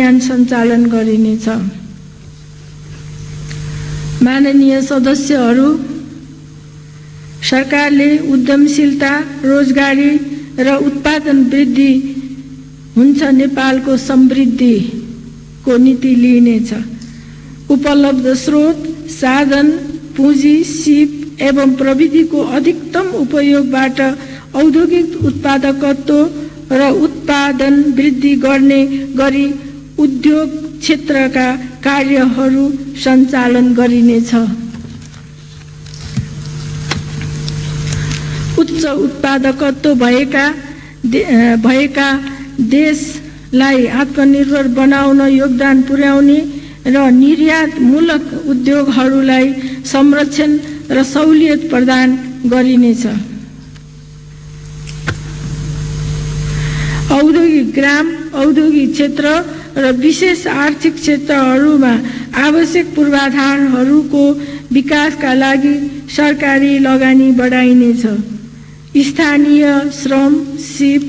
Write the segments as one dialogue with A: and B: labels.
A: अभियान सञ्चालन गरिनेछ। माननीय सदस्यहरू, सरकारले उद्यमशीलता, रोजगारी र उत्पादन वृद्धि हुन्छ नेपालको समृद्धिको नीति लिइनेछ। उपलब्ध स्रोत, साधन, पुँजी, सिप एवं प्रविधिको अधिकतम उपयोगबाट औद्योगिक उत्पादकत्व र उत्पादन वृद्धि गर्ने गरी उद्योग क्षेत्रका कार्यहरू सञ्चालन गरिनेछ। उच्च उत्पादकत्व भएका देशलाई आत्मनिर्भर बनाउन योगदान पुर्याउने र निर्यातमूलक उद्योगहरूलाई संरक्षण र सहुलियत प्रदान गरिनेछ। औद्योगिक ग्राम, औद्योगिक क्षेत्र र विशेष आर्थिक क्षेत्रहरूमा आवश्यक पूर्वाधारहरूको विकासका लागि सरकारी लगानी बढाइनेछ। स्थानीय श्रम, सिप,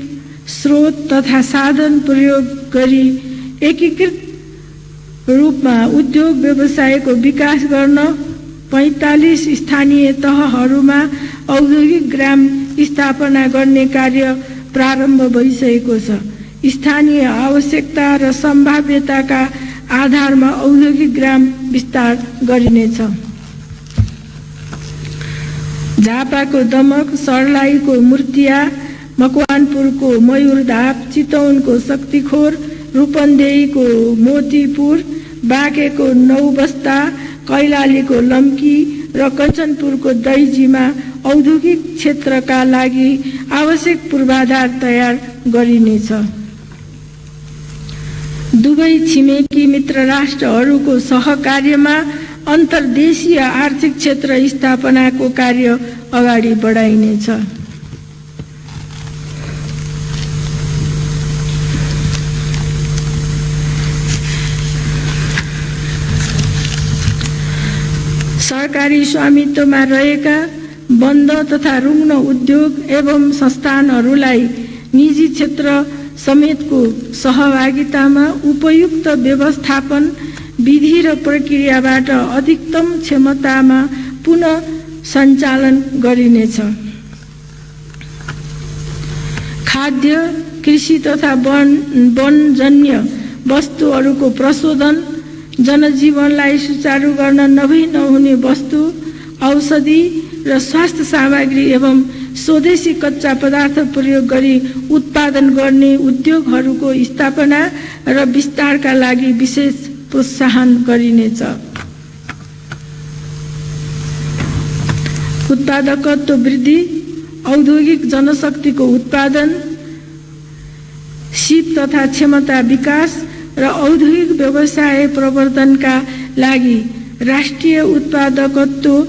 A: स्रोत तथा साधन प्रयोग गरी एकीकृत रूपमा उद्योग व्यवसायको विकास गर्न 45 स्थानीय तहहरूमा औद्योगिक ग्राम स्थापना गर्ने कार्य प्रारम्भ भइसकेको छ। स्थानीय आवश्यकता र सम्भाव्यताका आधारमा औद्योगिक ग्राम विस्तार गरिनेछ। झापाको दमक, सर्लाहीको मूर्तिया, मकवानपुरको मयूरधाप, चितवनको शक्तिखोर, रूपन्देहीको मोतीपुर, बाँकेको नौबस्ता, कैलालीको लम्की र कञ्चनपुरको दैजीमा औद्योगिक क्षेत्रका लागि आवश्यक पूर्वाधार तयार गरिनेछ। दुवै छिमेकी मित्र राष्ट्रहरूको सहकार्यमा अन्तर्देशीय आर्थिक क्षेत्र स्थापनाको कार्य अगाडि बढाइनेछ। सरकारी स्वामित्वमा रहेका बन्द तथा रुग्ण उद्योग एवं संस्थानहरूलाई निजी क्षेत्र समेतको सहभागितामा उपयुक्त व्यवस्थापन विधि र प्रक्रियाबाट अधिकतम क्षमतामा पुनः सञ्चालन गरिनेछ। खाद्य, कृषि तथा वनजन्य वस्तुहरूको प्रशोधन, जनजीवनलाई सुचारू गर्न नहुने वस्तु, औषधि र स्वास्थ्य सामग्री एवं स्वदेशी कच्चा पदार्थ प्रयोग गरी उत्पादन गर्ने उद्योगहरूको स्थापना र विस्तारका लागि विशेष प्रोत्साहन गरिनेछ। उत्पादकत्व वृद्धि, औद्योगिक जनशक्तिको उत्पादन, सिप तथा क्षमता विकास र औद्योगिक व्यवसाय प्रवर्धनका लागि राष्ट्रिय उत्पादकत्व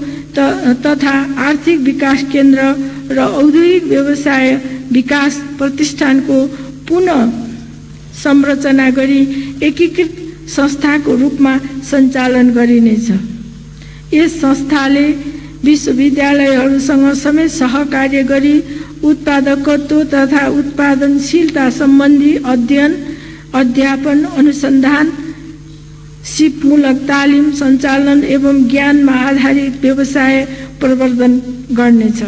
A: तथा आर्थिक विकास केन्द्र र औद्योगिक व्यवसाय विकास प्रतिष्ठानको पुनः संरचना गरी एकीकृत संस्थाको रूपमा सञ्चालन गरिनेछ। यस संस्थाले विश्वविद्यालयहरूसँग समेत सहकार्य गरी उत्पादकत्व तथा उत्पादनशीलता सम्बन्धी अध्ययन, अध्यापन, अनुसन्धान, सिपमूलक तालिम सञ्चालन एवं ज्ञानमा आधारित व्यवसाय प्रवर्धन गर्नेछ।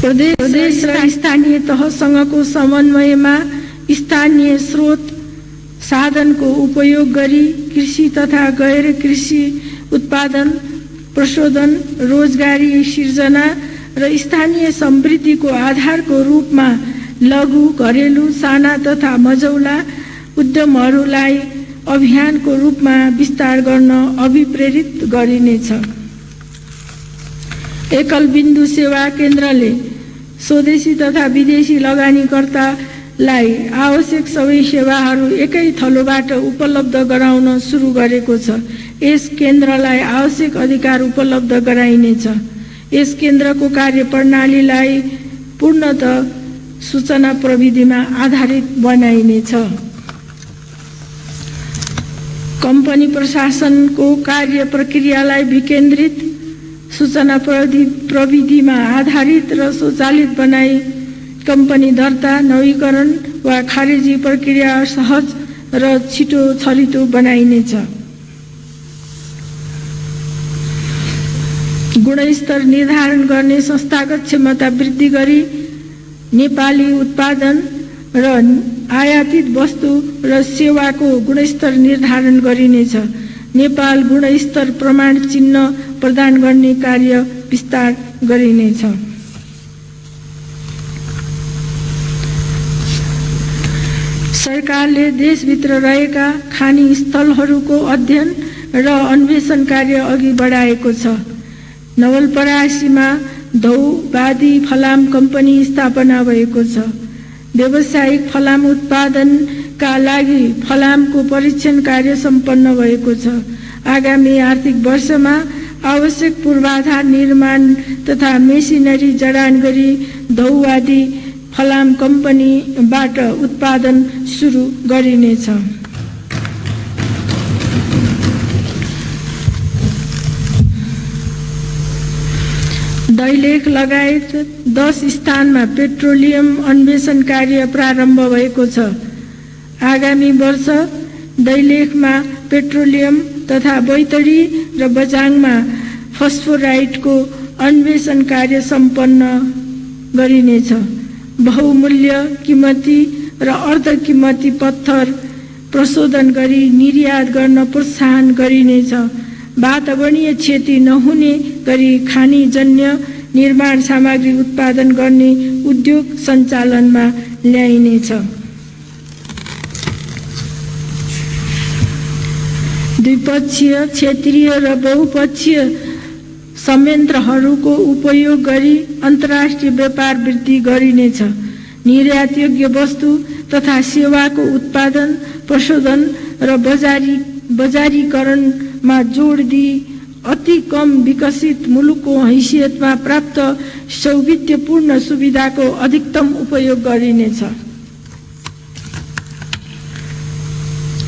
A: प्रदेश र स्थानीय तहसँगको समन्वयमा स्थानीय स्रोत साधनको उपयोग गरी कृषि तथा गैर कृषि उत्पादन, प्रशोधन, रोजगारी सिर्जना र स्थानीय समृद्धिको आधारको रूपमा लघु, घरेलु, साना तथा मझौला उद्यमहरूलाई अभियानको रूपमा विस्तार गर्न अभिप्रेरित गरिनेछ। एकल बिन्दु सेवा केन्द्रले स्वदेशी तथा विदेशी लगानीकर्तालाई आवश्यक सबै सेवाहरू एकै थलोबाट उपलब्ध गराउन सुरु गरेको छ। यस केन्द्रलाई आवश्यक अधिकार उपलब्ध गराइनेछ। यस केन्द्रको कार्यप्रणालीलाई पूर्णतः सूचना प्रविधिमा आधारित बनाइनेछ। कम्पनी प्रशासनको कार्य प्रक्रियालाई विकेन्द्रित, सूचना प्रविधिमा आधारित र स्वचालित बनाई कम्पनी दर्ता, नवीकरण वा खारेजी प्रक्रिया सहज र छिटो छरितो बनाइनेछ। गुणस्तर निर्धारण गर्ने संस्थागत क्षमता वृद्धि गरी नेपाली उत्पादन र आयातित वस्तु र सेवाको गुणस्तर निर्धारण गरिनेछ। नेपाल गुणस्तर प्रमाण चिन्ह प्रदान गर्ने कार्य विस्तार गरिनेछ। सरकारले देशभित्र रहेका खानी स्थलहरूको अध्ययन र अन्वेषण कार्य अघि बढाएको छ। नवलपरासीमा धौवादी फलाम कम्पनी स्थापना भएको छ। व्यावसायिक फलाम उत्पादनका लागि फलामको परीक्षण कार्य सम्पन्न भएको छ। आगामी आर्थिक वर्षमा आवश्यक पूर्वाधार निर्माण तथा मेसिनरी जडान गरी धौवादी फलाम कम्पनीबाट उत्पादन सुरु गरिनेछ। दैलेख लगायत 10 स्थानमा पेट्रोलियम अन्वेषण कार्य प्रारम्भ भएको छ। आगामी वर्ष दैलेखमा पेट्रोलियम तथा बैतडी र बझाङमा फस्फोराइटको अन्वेषण कार्य सम्पन्न गरिनेछ। बहुमूल्य किमती र अर्ध किमती पत्थर प्रशोधन गरी निर्यात गर्न प्रोत्साहन गरिनेछ। वातावरणीय क्षति नहुने गरी खानीजन्य निर्माण सामग्री उत्पादन गर्ने उद्योग सञ्चालनमा ल्याइनेछ। द्विपक्षीय, क्षेत्रीय र बहुपक्षीय संयन्त्रहरूको उपयोग गरी अन्तर्राष्ट्रिय व्यापार वृद्धि गरिनेछ। निर्यातयोग्य वस्तु तथा सेवाको उत्पादन, प्रशोधन र बजारीकरणमा जोड दिई अति कम विकसित मुलुकको हैसियतमा प्राप्त सौविध्यपूर्ण सुविधाको अधिकतम उपयोग गरिनेछ।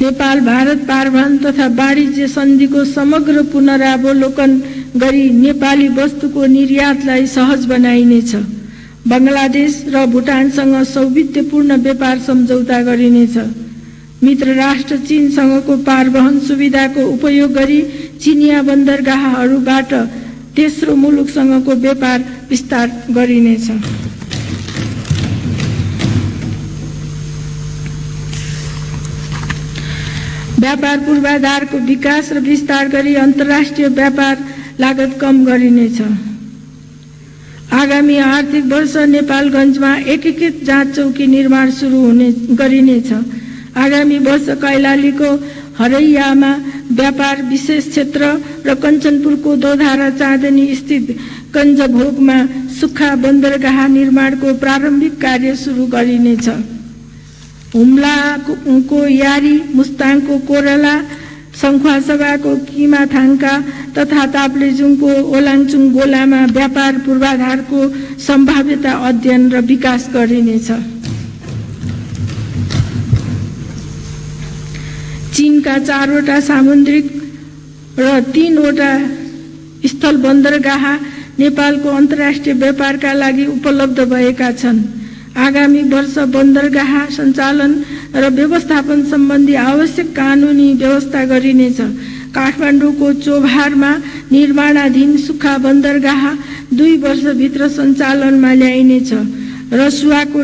A: नेपाल भारत पारवहन तथा वाणिज्य सन्धिको समग्र पुनरावलोकन गरी नेपाली वस्तुको निर्यातलाई सहज बनाइनेछ। बंगलादेश र भुटानसँग सौविध्यपूर्ण व्यापार सम्झौता गरिनेछ। मित्र राष्ट्र चीनसँगको पारवहन सुविधाको उपयोग गरी चिनिया बन्दरगाहहरूबाट तेस्रो मुलुकसँगको व्यापार विस्तार गरिनेछ। व्यापार पूर्वाधारको विकास र विस्तार गरी अन्तर्राष्ट्रिय व्यापार लागत कम गरिनेछ। आगामी आर्थिक वर्ष नेपालगञ्जमा एकीकृत जाँच चौकी निर्माण सुरु गरिनेछ। आगामी वर्ष कैलालीको हरैयामा व्यापार विशेष क्षेत्र र कञ्चनपुरको दोधारा चाँदनी स्थित कञ्जभोगमा सुक्खा बन्दरगाह निर्माणको प्रारम्भिक कार्य सुरु गरिनेछ। हुम्लाको यारी, मुस्ताङको कोरला, सङ्खुवासभाको किमाथाङका तथा ताप्लेजुङको ओलाङचुङ गोलामा व्यापार पूर्वाधारको सम्भाव्यता अध्ययन र विकास गरिनेछ। चीनका 4वटा सामुद्रिक र 3वटा स्थल बन्दरगाह नेपालको अन्तर्राष्ट्रिय व्यापारका लागि उपलब्ध भएका छन्। आगामी वर्ष बन्दरगाह सञ्चालन र व्यवस्थापन सम्बन्धी आवश्यक कानुनी व्यवस्था गरिनेछ। काठमाडौँको चोभारमा निर्माणाधीन सुक्खा बन्दरगाह 2 वर्षभित्र सञ्चालनमा ल्याइनेछ। रसुवाको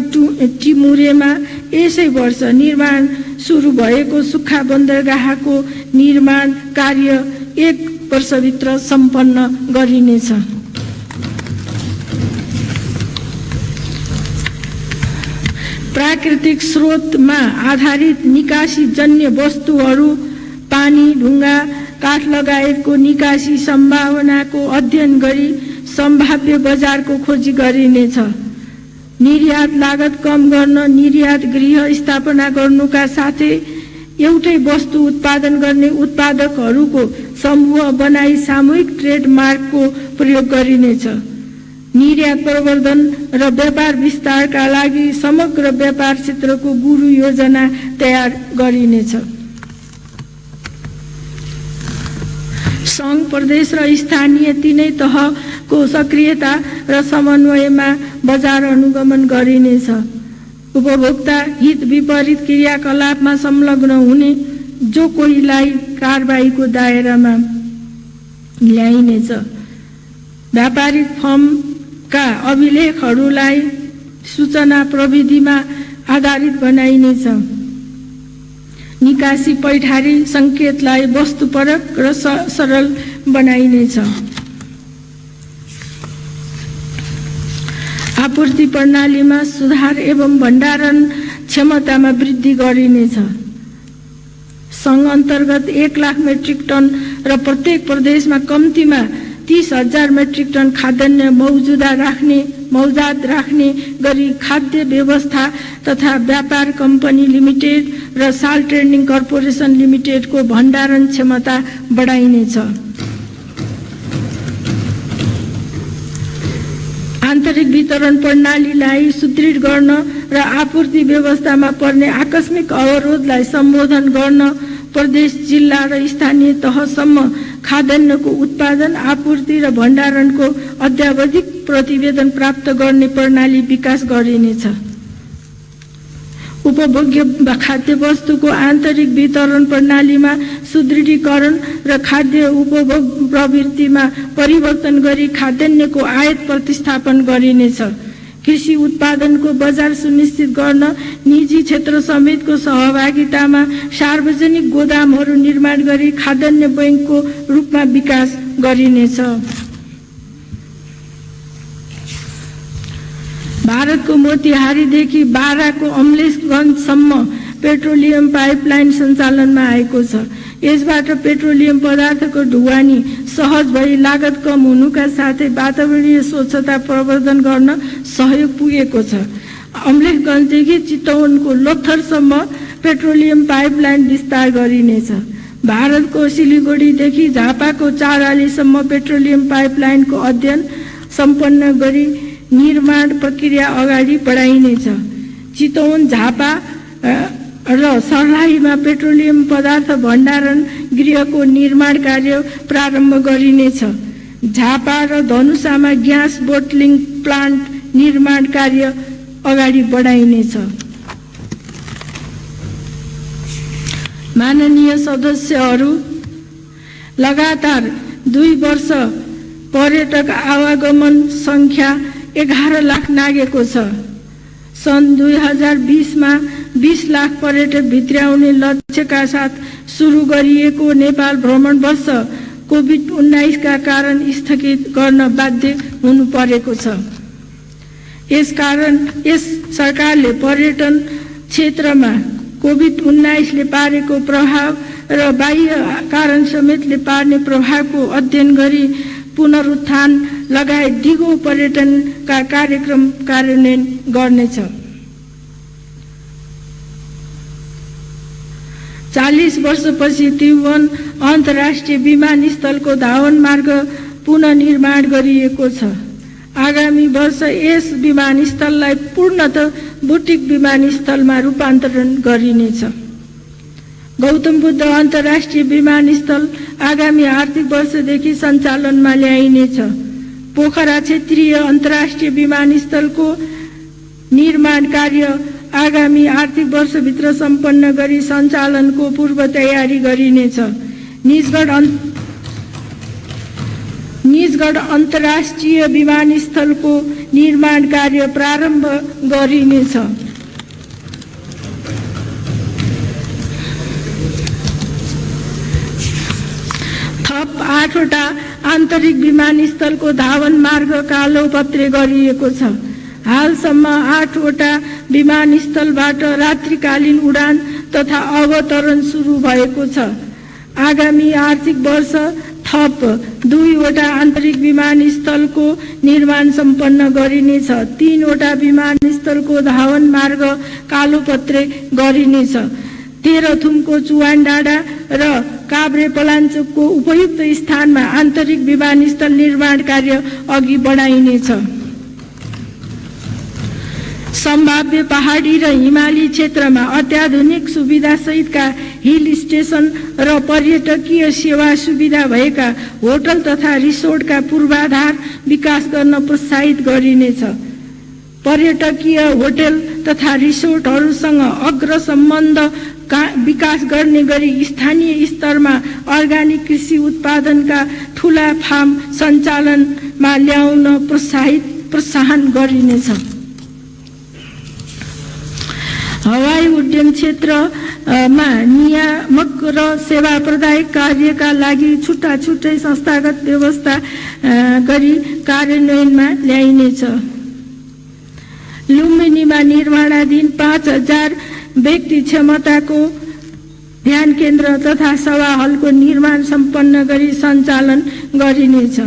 A: टिमुरेमा यसै वर्ष निर्माण सुरु भएको सुक्खा बन्दरगाहको निर्माण कार्य 1 वर्षभित्र सम्पन्न गरिनेछ। प्राकृतिक स्रोतमा आधारित निकासी जन्य वस्तुहरू, पानी, ढुङ्गा, काठ लगायतको निकासी सम्भावनाको अध्ययन गरी सम्भाव्य बजारको खोजी गरिनेछ। निर्यात लागत कम गर्न निर्यात गृह स्थापना गर्नुका साथै एउटै वस्तु उत्पादन गर्ने उत्पादकहरूको समूह बनाई सामूहिक ट्रेडमार्कको प्रयोग गरिनेछ। निर्यात प्रवर्धन र व्यापार विस्तारका लागि समग्र व्यापार क्षेत्रको गुरु योजना तयार गरिनेछ। सङ्घ प्रदेश र स्थानीय तीनै तहको सक्रियता र समन्वयमा बजार अनुगमन गरिनेछ। उपभोक्ता हित विपरीत क्रियाकलापमा संलग्न हुने जो कोहीलाई कारबाहीको दायरामा ल्याइनेछ। व्यापारिक फर्मका अभिलेखहरूलाई सूचना प्रविधिमा आधारित बनाइनेछ। निकासी पैठारी संकेतलाई वस्तुपरक र सरल बनाइनेछ। आपूर्ति प्रणालीमा सुधार एवं भण्डारण क्षमतामा वृद्धि गरिनेछ। संघ अन्तर्गत 1 लाख मेट्रिक टन र प्रत्येक प्रदेशमा कम्तीमा 30,000 मेट्रिक टन खाद्यान्न मौजाद राख्ने गरी खाद्य व्यवस्था तथा व्यापार कम्पनी लिमिटेड र साल ट्रेडिङ कर्पोरेसन लिमिटेडको भण्डारण क्षमता बढाइनेछ। आन्तरिक वितरण प्रणालीलाई सुदृढ गर्न र आपूर्ति व्यवस्थामा पर्ने आकस्मिक अवरोधलाई सम्बोधन गर्न प्रदेश, जिल्ला र स्थानीय तहसम्म खाद्यान्नको उत्पादन, आपूर्ति र भण्डारणको अद्यावधिक प्रतिवेदन प्राप्त गर्ने प्रणाली विकास गरिनेछ। उपभोग्य खाद्य वस्तुको आन्तरिक वितरण प्रणालीमा सुदृढीकरण र खाद्य उपभोग प्रवृत्तिमा परिवर्तन गरी खाद्यान्नको आयात प्रतिस्थापन गरिनेछ। कृषि उत्पादनको बजार सुनिश्चित गर्न निजी क्षेत्र समेतको सहभागितामा सार्वजनिक गोदामहरू निर्माण गरी खाद्यान्न बैंकको रूपमा विकास गरिनेछ। भारतको मोतिहारीदेखि बाराको अमलेखगञ्जसम्म पेट्रोलियम पाइपलाइन सञ्चालनमा आएको छ। यसबाट पेट्रोलियम पदार्थको ढुवानी सहज भई लागत कम हुनुका साथै वातावरणीय स्वच्छता प्रवर्धन गर्न सहयोग पुगेको छ। अमलेखगञ्जदेखि चितवनको लोथरसम्म पेट्रोलियम पाइपलाइन विस्तार गरिनेछ। भारतको सिलिगुडीदेखि झापाको 4 आलीसम्म पेट्रोलियम पाइपलाइनको अध्ययन सम्पन्न गरी निर्माण प्रक्रिया अगाडि बढाइनेछ। चितवन, झापा र सर्लाहीमा पेट्रोलियम पदार्थ भण्डारण गृहको निर्माण कार्य प्रारम्भ गरिनेछ। झापा र धनुषामा ग्यास बोटलिङ प्लान्ट निर्माण कार्य अगाडि बढाइनेछ। माननीय सदस्यहरू, लगातार 2 वर्ष पर्यटक आवागमन संख्या 11 लाख नागेको छ। सन् 2020 मा 20 लाख पर्यटक भित्र्याउने लक्ष्यका साथ सुरु गरिएको नेपाल भ्रमण वर्ष कोभिड-19 का कारण स्थगित गर्न बाध्य हुनु परेको छ। यसकारण यस सरकारले पर्यटन क्षेत्रमा कोभिड-19 ले पारेको प्रभाव र बाह्य कारण समेतले पार्ने प्रभावको अध्ययन गरी पुनरुत्थान लगायत दिगो पर्यटनका कार्यक्रम कार्यान्वयन गर्नेछ। 40 वर्षपछि त्रिभुवन अन्तर्राष्ट्रिय विमानस्थलको धावन मार्ग पुनर्निर्माण गरिएको छ। आगामी वर्ष यस विमानस्थललाई पूर्णतः बुटिक विमानस्थलमा रूपान्तरण गरिनेछ। गौतम बुद्ध अन्तर्राष्ट्रिय विमानस्थल आगामी आर्थिक वर्षदेखि सञ्चालनमा ल्याइनेछ। पोखरा क्षेत्रीय अन्तर्राष्ट्रिय विमानस्थलको निर्माण कार्य आगामी आर्थिक वर्षभित्र सम्पन्न गरी सञ्चालनको पूर्व तयारी गरिनेछ। निजगढ अन्तर्राष्ट्रिय विमानस्थलको निर्माण कार्य प्रारम्भ गरिनेछ। थप 8 वटा आन्तरिक विमानस्थलको धावन मार्ग कालोपत्रे गरिएको छ। हालसम्म 8 वटा विमानस्थलबाट रात्रिकालीन उडान तथा अवतरण सुरु भएको छ। आगामी आर्थिक वर्ष थप 2 वटा आन्तरिक विमानस्थलको निर्माण सम्पन्न गरिनेछ। 3 वटा विमानस्थलको धावन मार्ग कालोपत्रे गरिनेछ। तेह्रथुमको चुवानडाँडा र काभ्रे पलाञ्चोकको उपयुक्त स्थानमा आन्तरिक विमानस्थल निर्माण कार्य अघि बढाइनेछ। सम्भाव्य पहाडी र हिमाली क्षेत्रमा अत्याधुनिक सुविधा सहितका हिल स्टेशन र पर्यटकीय सेवा सुविधा भएका होटल तथा रिसोर्टका पूर्वाधार विकास गर्न प्रोत्साहित गरिनेछ। पर्यटकीय होटल तथा रिसोर्टहरूसँग अग्र सम्बन्ध विकास गर्ने गरी स्थानीय स्तरमा अर्गानिक कृषि उत्पादनका ठूला फार्म सञ्चालनमा ल्याउन प्रोत्साहन गरिनेछ। हवाई उड्डयन क्षेत्रमा नियामक र सेवा प्रदायक कार्यका लागि छुट्टा छुट्टै संस्थागत व्यवस्था गरी कार्यान्वयनमा ल्याइनेछ। लुम्बिनीमा निर्माणाधीन 5000 व्यक्ति क्षमताको ध्यान केन्द्र तथा सभा हलको निर्माण सम्पन्न गरी सञ्चालन गरिनेछ।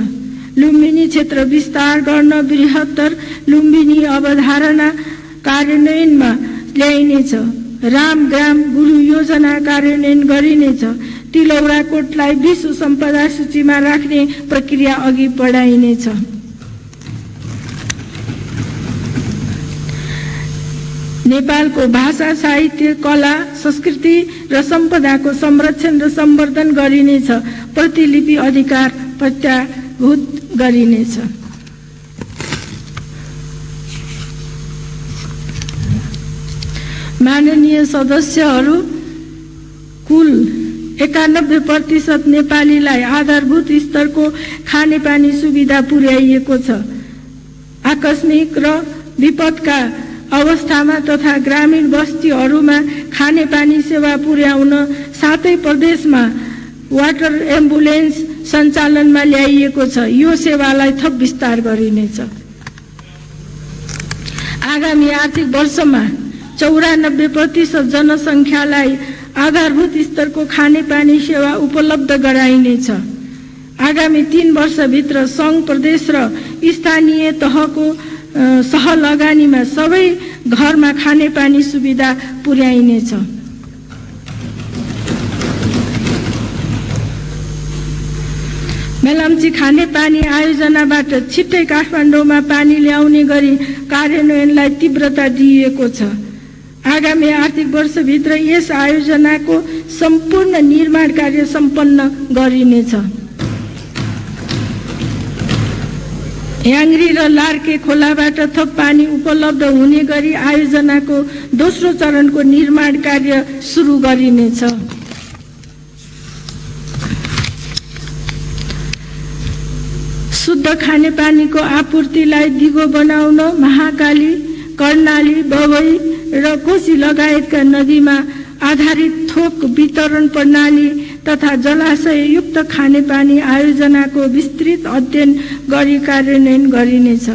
A: लुम्बिनी क्षेत्र विस्तार गर्न बृहत्तर लुम्बिनी अवधारणा कार्यान्वयनमा ल्याइनेछ। राम ग्राम गुरु योजना कार्यान्वयन गरिनेछ। तिलौराकोटलाई विश्व सम्पदा सूचीमा राख्ने प्रक्रिया अघि बढाइनेछ। नेपालको भाषा साहित्य कला संस्कृति र सम्पदाको संरक्षण र सम्वर्धन गरिनेछ। प्रतिलिपि अधिकार प्रत्याभूत गरिनेछ। माननीय सदस्यहरू, कुल 91% नेपालीलाई आधारभूत स्तरको खानेपानी सुविधा पुर्याइएको छ। आकस्मिक र विपदका अवस्थामा तथा ग्रामीण बस्तीहरूमा खानेपानी सेवा पुर्याउन सातै प्रदेशमा वाटर एम्बुलेन्स सञ्चालनमा ल्याइएको छ। यो सेवालाई थप विस्तार गरिनेछ। आगामी आर्थिक वर्षमा 94% जनसङ्ख्यालाई आधारभूत स्तरको खानेपानी सेवा उपलब्ध गराइनेछ। आगामी 3 वर्षभित्र सङ्घ प्रदेश र स्थानीय तहको सहलगानीमा सबै घरमा खानेपानी सुविधा पुर्याइनेछ। मेलम्ची खानेपानी आयोजनाबाट छिट्टै काठमाडौँमा पानी ल्याउने गरी कार्यान्वयनलाई तीव्रता दिइएको छ। आगामी आर्थिक वर्षभित्र यस आयोजनाको सम्पूर्ण निर्माण कार्य सम्पन्न गरिनेछ। ह्याङ्ग्री र लार्के खोलाबाट थप पानी उपलब्ध हुने गरी आयोजनाको दोस्रो चरणको निर्माण कार्य सुरु गरिनेछ। शुद्ध खानेपानीको आपूर्तिलाई दिगो बनाउन महाकाली, कर्णाली, बबई र कोशी लगायतका नदीमा आधारित थोक वितरण प्रणाली तथा जलाशय युक्त खानेपानी आयोजनाको विस्तृत अध्ययन गरी कार्यान्वयन गरिनेछ।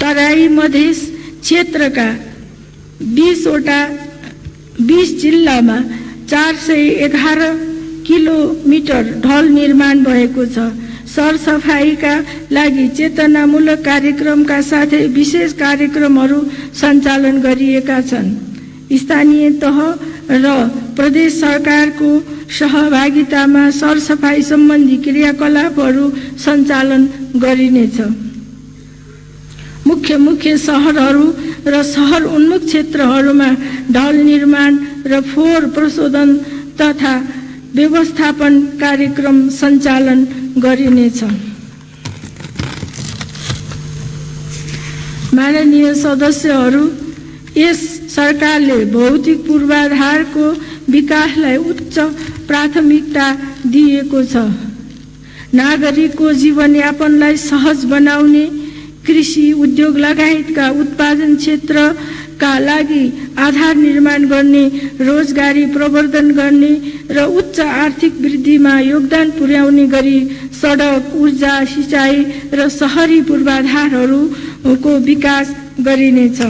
A: तराई मधेस क्षेत्रका 20 जिल्लामा 411 किलोमिटर ढल निर्माण भएको छ। सरसफाईका लागि चेतनामूलक कार्यक्रमका साथै विशेष कार्यक्रमहरू सञ्चालन गरिएका छन्। स्थानीय तह र प्रदेश सरकारको सहभागितामा सरसफाई सम्बन्धी क्रियाकलापहरू सञ्चालन गरिनेछ। मुख्य सहरहरू र सहर उन्मुख क्षेत्रहरूमा ढल निर्माण र फोहोर प्रशोधन तथा व्यवस्थापन कार्यक्रम सञ्चालन गरिनेछ। माननीय सदस्यहरू, यस सरकारले भौतिक पूर्वाधारको विकासलाई उच्च प्राथमिकता दिएको छ। नागरिकको जीवनयापनलाई सहज बनाउने, कृषि उद्योग लगायतका उत्पादन क्षेत्रका लागि आधार निर्माण गर्ने, रोजगारी प्रवर्धन गर्ने र उच्च आर्थिक वृद्धिमा योगदान पुर्याउने गरी सडक, ऊर्जा, सिँचाइ र शहरी पूर्वाधारहरूको विकास गरिनेछ।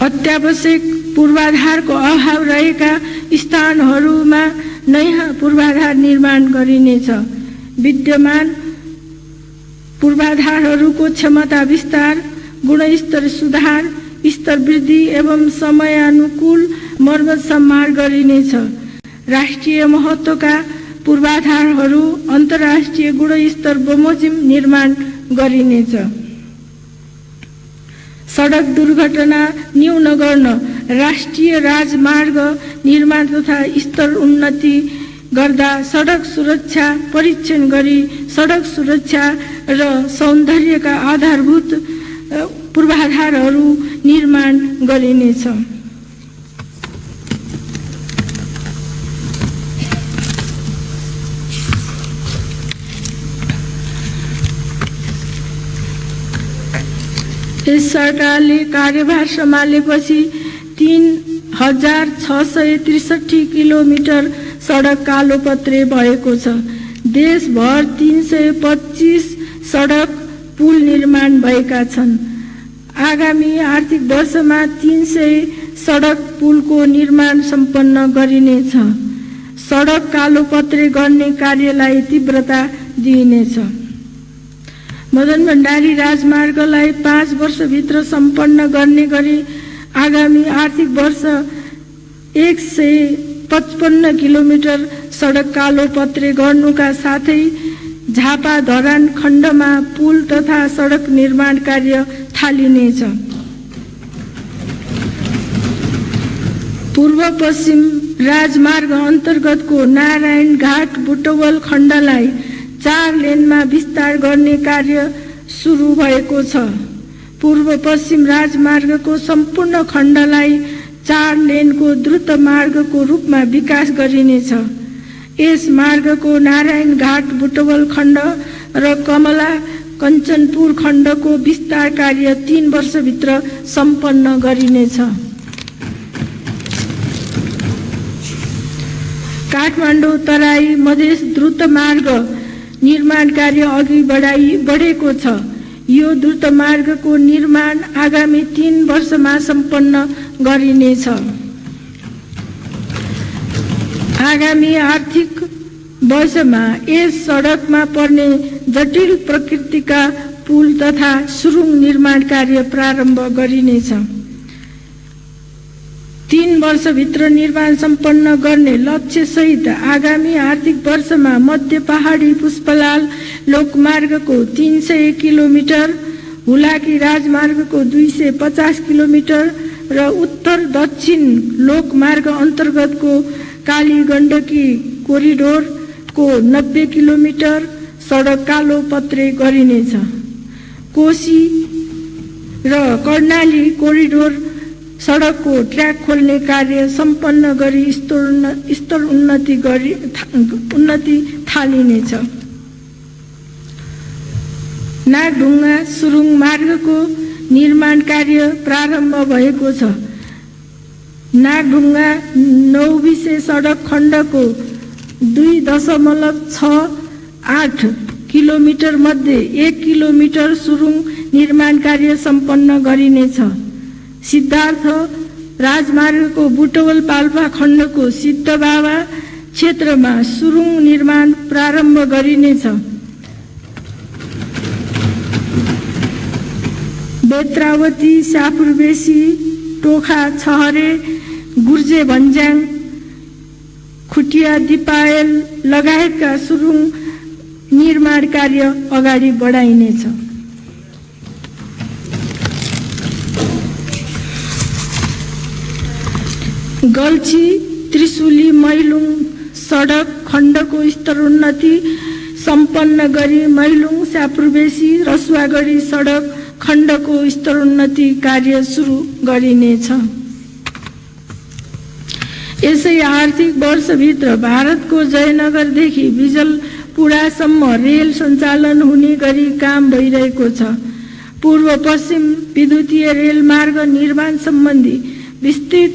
A: अत्यावश्यक पूर्वाधारको अभाव रहेका स्थानहरूमा नयाँ पूर्वाधार निर्माण गरिनेछ। विद्यमान पूर्वाधारहरूको क्षमता विस्तार, गुणस्तर सुधार, स्तर वृद्धि एवं समयानुकूल मर्मत सम्हार गरिनेछ। राष्ट्रिय महत्त्वका पूर्वाधारहरू अन्तर्राष्ट्रिय गुणस्तर बमोजिम निर्माण गरिनेछ। सडक दुर्घटना न्यून गर्न राष्ट्रिय राजमार्ग निर्माण तथा स्तर उन्नति गर्दा सडक सुरक्षा परीक्षण गरी सडक सुरक्षा र सौन्दर्यका आधारभूत पूर्वाधारहरू निर्माण गरिनेछ। यस सरकारले कार्यभार सम्हालेपछि 3663 किलोमिटर सडक कालोपत्रे भएको छ। देशभर 325 सडक पुल निर्माण भएका छन्। आगामी आर्थिक वर्षमा 300 सडक पुलको निर्माण सम्पन्न गरिनेछ। सडक कालोपत्रे गर्ने कार्यलाई तीव्रता दिइनेछ। मदन भण्डारी राजमार्गलाई 5 वर्षभित्र सम्पन्न गर्ने गरी आगामी आर्थिक वर्ष 155 किलोमिटर सडक कालोपत्रे गर्नुका साथै झापा धरान खण्डमा पुल तथा सडक निर्माण कार्य थालिनेछ। पूर्व पश्चिम राजमार्ग अन्तर्गतको नारायण घाट बुटवल खण्डलाई 4 लेनमा विस्तार गर्ने कार्य सुरु भएको छ। पूर्व पश्चिम राजमार्गको सम्पूर्ण खण्डलाई 4 लेनको द्रुत मार्गको रूपमा विकास गरिनेछ। यस मार्गको नारायण घाट बुटवल खण्ड र कमला कञ्चनपुर खण्डको विस्तार कार्य 3 वर्षभित्र सम्पन्न गरिनेछ। काठमाडौँ तराई मधेस द्रुत मार्ग निर्माण कार्य अघि बढेको छ। यो द्रुत मार्गको निर्माण आगामी 3 वर्षमा सम्पन्न गरिनेछ। आगामी आर्थिक वर्षमा यस सडकमा पर्ने जटिल प्रकृतिका पुल तथा सुरुङ निर्माण कार्य प्रारम्भ गरिनेछ। 3 वर्षभित्र निर्माण सम्पन्न गर्ने लक्ष्य सहित आगामी आर्थिक वर्षमा मध्य पहाडी पुष्पलाल लोकमार्गको 300 किलोमिटर, हुलाकी राजमार्गको 250 किलोमिटर र उत्तर दक्षिण लोकमार्ग अन्तर्गतको काली गण्डकी कोरिडोरको 90 किलोमिटर सडक कालोपत्रे गरिनेछ। कोशी र कर्णाली कोरिडोर सडकको ट्र्याक खोल्ने कार्य सम्पन्न गरी स्तर उन्नति थालिनेछ। नागढुङ्गा सुरुङ मार्गको निर्माण कार्य प्रारम्भ भएको छ। नागढुङ्गा नौबिसे सडक खण्डको 2.68 किलोमिटर मध्ये 1 किलोमिटर सुरुङ निर्माण कार्य सम्पन्न गरिनेछ। सिद्धार्थ राजमार्गको बुटवल पाल्पा खण्डको सिद्धबाबा क्षेत्रमा सुरुङ निर्माण प्रारम्भ गरिनेछ। बेत्रावती, सापुरबेसी, टोखा, छहरे, गुर्जे भन्ज्याङ, खुटिया, दिपायल लगायतका सुरुङ निर्माण कार्य अगाडि बढाइनेछ। गल्छी त्रिशुली मैलुङ सडक खण्डको स्तरोन्नति सम्पन्न गरी मैलुङ सापुरबेसी रसुवागढी सडक खण्डको स्तरोन्नति कार्य सुरु गरिनेछ। यसै आर्थिक वर्षभित्र भारतको जयनगरदेखि बिजलपुरासम्म रेल सञ्चालन हुने गरी काम भइरहेको छ। पूर्व पश्चिम विद्युतीय रेलमार्ग निर्माण सम्बन्धी विस्तृत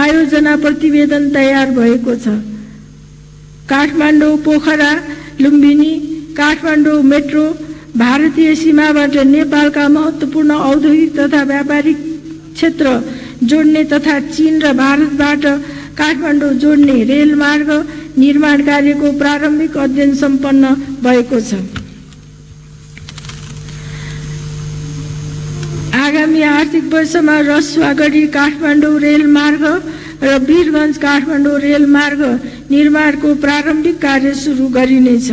A: आयोजना प्रतिवेदन तयार भएको छ। काठमाडौँ पोखरा लुम्बिनी काठमाडौँ मेट्रो भारतीय सीमाबाट नेपालका महत्त्वपूर्ण औद्योगिक तथा व्यापारिक क्षेत्र जोड्ने तथा चीन र भारतबाट काठमाडौँ जोड्ने रेलमार्ग निर्माण कार्यको प्रारम्भिक अध्ययन सम्पन्न भएको छ। आगामी आर्थिक वर्षमा रसुवागढी काठमाडौँ रेलमार्ग र वीरगञ्ज काठमाडौँ रेलमार्ग निर्माणको प्रारम्भिक कार्य सुरु गरिनेछ।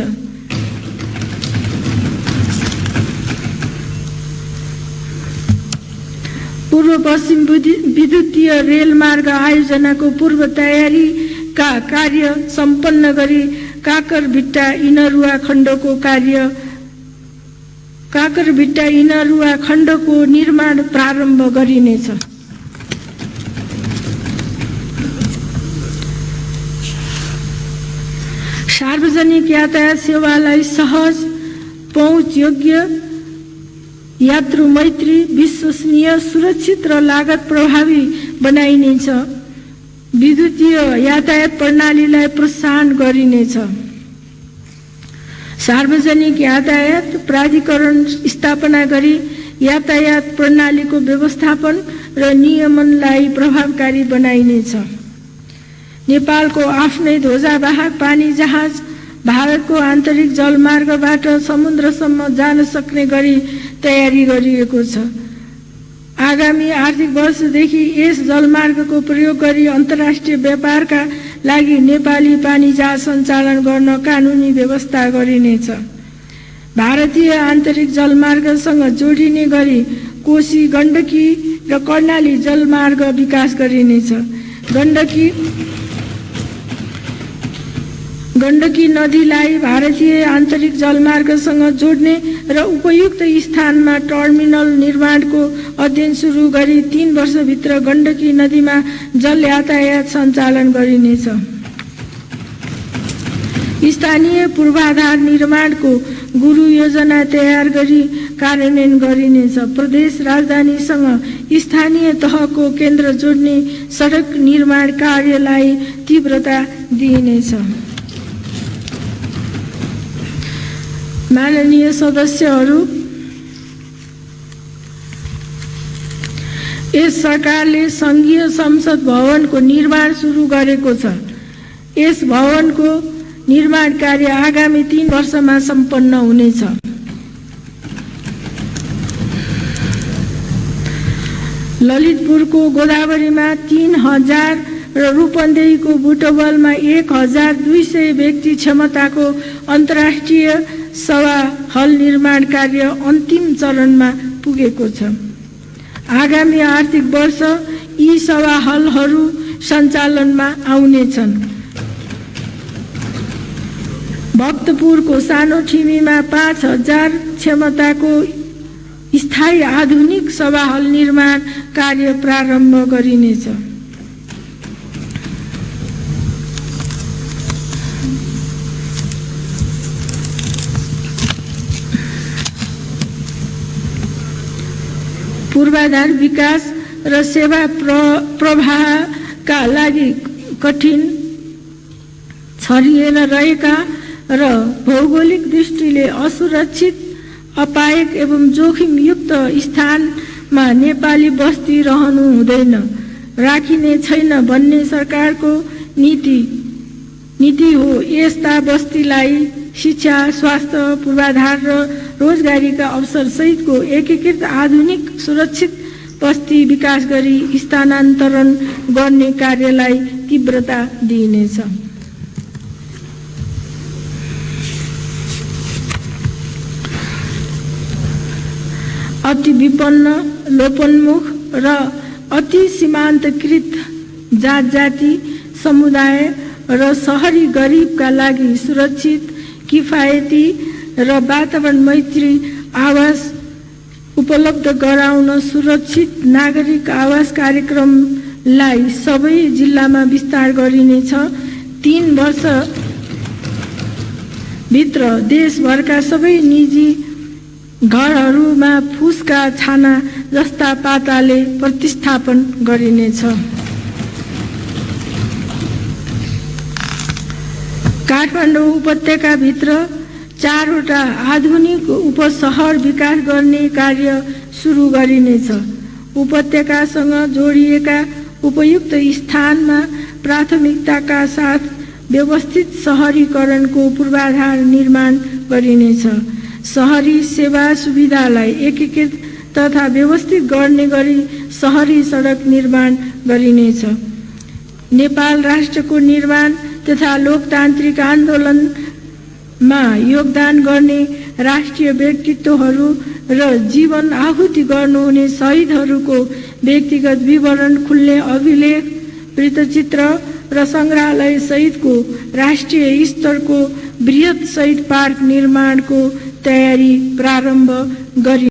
A: पूर्व पश्चिम विद्युतीय रेलमार्ग आयोजनाको पूर्व तयारीका कार्य सम्पन्न गरी काकरभिट्टा इनरुवा खण्डको निर्माण प्रारम्भ गरिनेछ। सार्वजनिक यातायात सेवालाई सहज, पहुँच योग्य, यात्रु मैत्री, विश्वसनीय, सुरक्षित र लागत प्रभावी बनाइनेछ। विद्युतीय यातायात प्रणालीलाई प्रोत्साहन गरिनेछ। सार्वजनिक यातायात प्राधिकरण स्थापना गरी यातायात प्रणालीको व्यवस्थापन र नियमनलाई प्रभावकारी बनाइनेछ। नेपालको आफ्नै ध्वजावाहक पानी जहाज भारतको आन्तरिक जलमार्गबाट समुद्रसम्म जान सक्ने गरी तयारी गरिएको छ। आगामी आर्थिक वर्षदेखि यस जलमार्गको प्रयोग गरी अन्तर्राष्ट्रिय व्यापारका लागि नेपाली पानी जहाज सञ्चालन गर्न कानुनी व्यवस्था गरिनेछ। भारतीय आन्तरिक जलमार्गसँग जोडिने गरी कोशी, गण्डकी र कर्णाली जलमार्ग विकास गरिनेछ। गण्डकी नदीलाई भारतीय आन्तरिक जलमार्गसँग जोड्ने र उपयुक्त स्थानमा टर्मिनल निर्माणको अध्ययन सुरु गरी 3 वर्षभित्र गण्डकी नदीमा जल यातायात सञ्चालन गरिनेछ। स्थानीय पूर्वाधार निर्माणको गुरु योजना तयार गरी कार्यान्वयन गरिनेछ। प्रदेश राजधानीसँग स्थानीय तहको केन्द्र जोड्ने सडक निर्माण कार्यलाई तीव्रता दिइनेछ। माननीय सदस्यहरू, यस सरकारले संघीय संसद भवनको निर्माण सुरु गरेको छ। यस भवनको निर्माण कार्य आगामी 3 वर्षमा सम्पन्न हुनेछ। ललितपुरको गोदावरीमा 3000 र रूपन्देहीको बुटवलमा 1200 व्यक्ति क्षमताको अन्तर्राष्ट्रिय सभा हल निर्माण कार्य अन्तिम चरणमा पुगेको छ। आगामी आर्थिक वर्ष यी सभा हलहरू सञ्चालनमा आउनेछन्। भक्तपुरको सानो ठिमीमा 5000 क्षमताको स्थायी आधुनिक सभा हल निर्माण कार्य प्रारम्भ गरिनेछ। पूर्वाधार विकास र सेवा प्रवाहका लागि कठिन, छरिएर रहेका र भौगोलिक दृष्टिले असुरक्षित, अपायक एवं जोखिमयुक्त स्थानमा नेपाली बस्ती रहनु हुँदैन, राखिने छैन भन्ने सरकारको नीति हो। यस्ता बस्तीलाई शिक्षा, स्वास्थ्य, पूर्वाधार र रोजगारीका अवसर सहितको एकीकृत आधुनिक सुरक्षित बस्ती विकास गरी स्थानान्तरण गर्ने कार्यलाई तीव्रता दिइनेछ। अति विपन्न, लोपोन्मुख र अति सीमान्तकृत जाति समुदाय र शहरी गरिबका लागि सुरक्षित, किफायती र वातावरण मैत्री आवास उपलब्ध गराउन सुरक्षित नागरिक आवास कार्यक्रमलाई सबै जिल्लामा विस्तार गरिनेछ। 3 वर्ष भित्र देशभरका सबै निजी घरहरूमा फुसका छाना जस्ता पाताले प्रतिस्थापन गरिनेछ। काठमाडौँ उपत्यकाभित्र 4वटा आधुनिक उपशहर विकास गर्ने कार्य सुरु गरिनेछ। उपत्यकासँग जोडिएका उपयुक्त स्थानमा प्राथमिकताका साथ व्यवस्थित शहरीकरणको पूर्वाधार निर्माण गरिनेछ। शहरी सेवा सुविधालाई एकीकृत तथा व्यवस्थित गर्ने गरी शहरी सडक निर्माण गरिनेछ। नेपाल राष्ट्रको निर्माण तथा लोकतान्त्रिक आन्दोलनमा योगदान गर्ने राष्ट्रिय व्यक्तित्वहरू र जीवन आहुति गर्नुहुने शहीदहरूको व्यक्तिगत विवरण खुल्ने अभिलेख, वृत्तचित्र र संग्रहालय सहितको राष्ट्रिय स्तरको बृहत शहीद पार्क निर्माणको तयारी प्रारम्भ गरियो।